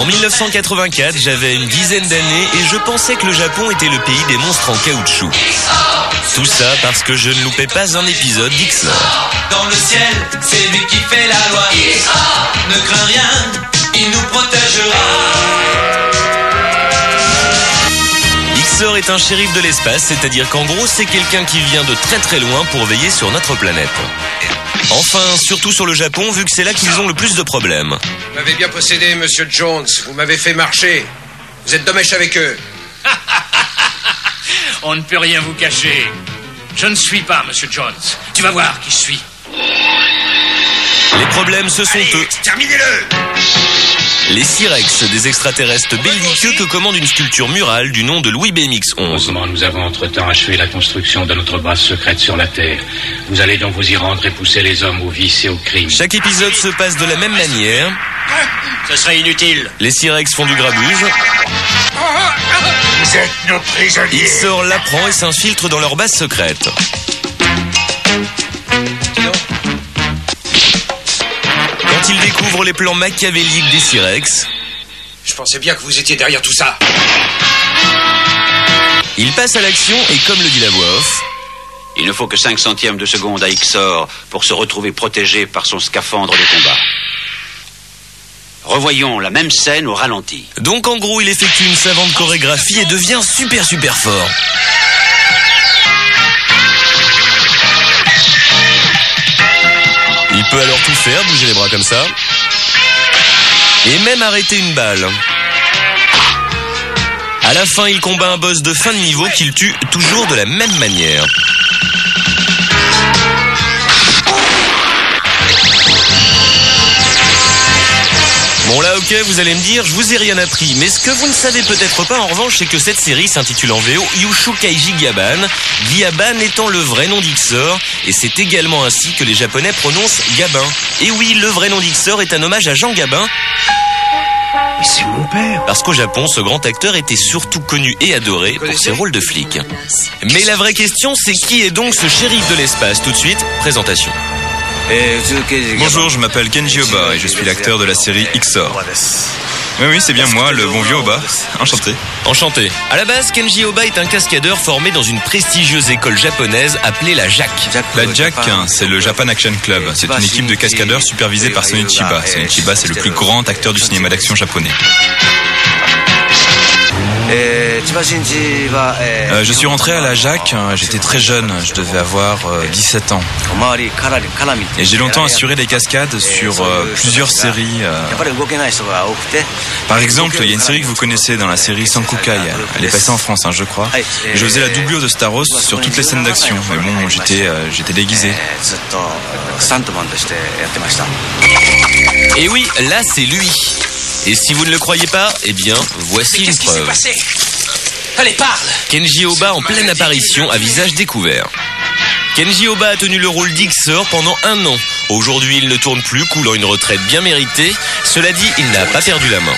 En 1984, j'avais une dizaine d'années et je pensais que le Japon était le pays des monstres en caoutchouc. Tout ça parce que je ne loupais pas un épisode d'Ixor. Dans le ciel, c'est lui qui fait la loi. Ne crains rien, il nous protégera. Ixor est un shérif de l'espace, c'est-à-dire qu'en gros, c'est quelqu'un qui vient de très très loin pour veiller sur notre planète. Enfin, surtout sur le Japon, vu que c'est là qu'ils ont le plus de problèmes. Vous m'avez bien possédé, monsieur Jones. Vous m'avez fait marcher. Vous êtes de mèche avec eux. On ne peut rien vous cacher. Je ne suis pas monsieur Jones. Tu vas voir qui je suis. Les problèmes, ce sont eux. Terminez-le! Les Cyrex, des extraterrestres belliqueux que commande une sculpture murale du nom de Louis BMX 11. Heureusement, nous avons entre-temps achevé la construction de notre base secrète sur la Terre. Vous allez donc vous y rendre et pousser les hommes au vice et au crime. Chaque épisode se passe de la même manière. Ce serait inutile. Les Cyrex font du grabuge. Vous êtes nos prisonniers. Ixor l'apprend et s'infiltre dans leur base secrète. Quand il découvre les plans machiavéliques des Cyrex, Je pensais bien que vous étiez derrière tout ça. il passe à l'action et comme le dit la voix off, Il ne faut que 5 centièmes de seconde à Ixor pour se retrouver protégé par son scaphandre de combat. Revoyons la même scène au ralenti. donc en gros il effectue une savante chorégraphie et devient super fort. Il peut alors tout faire, bouger les bras comme ça, et même arrêter une balle. À la fin, il combat un boss de fin de niveau qu'il tue toujours de la même manière. Bon là ok, vous allez me dire, je vous ai rien appris, mais ce que vous ne savez peut-être pas en revanche, c'est que cette série s'intitule en VO Yushu Kaiji Gyaban, Gyaban étant le vrai nom d'Ixor, et c'est également ainsi que les Japonais prononcent Gabin. Et oui, le vrai nom d'Ixor est un hommage à Jean Gabin, Mais c'est mon père. parce qu'au Japon, ce grand acteur était surtout connu et adoré pour ses rôles de flic. Mais la vraie question, c'est qui est donc ce shérif de l'espace? Tout de suite, présentation. Bonjour, je m'appelle Kenji Oba et je suis l'acteur de la série Ixor. Oui, c'est bien moi, le bon vieux Oba. Enchanté. Enchanté. À la base, Kenji Oba est un cascadeur formé dans une prestigieuse école japonaise appelée la JAC. La JAC, c'est le Japan Action Club. C'est une équipe de cascadeurs supervisée par Sonichiba. Sonichiba, c'est le plus grand acteur du cinéma d'action japonais. Je suis rentré à la JAC, j'étais très jeune, je devais avoir 17 ans. Et j'ai longtemps assuré les cascades sur plusieurs séries. Par exemple, il y a une série que vous connaissez dans la série Sankukai. Elle est passée en France, je crois. Et je faisais la doublure de Staros sur toutes les scènes d'action. Mais bon, j'étais déguisé. Et oui, là c'est lui. Et si vous ne le croyez pas, eh bien, voici une preuve. Allez, parle! Kenji Oba en pleine apparition à visage découvert. Kenji Oba a tenu le rôle d'Ixor pendant 1 an. Aujourd'hui, il ne tourne plus, coulant une retraite bien méritée. Cela dit, il n'a pas perdu la main.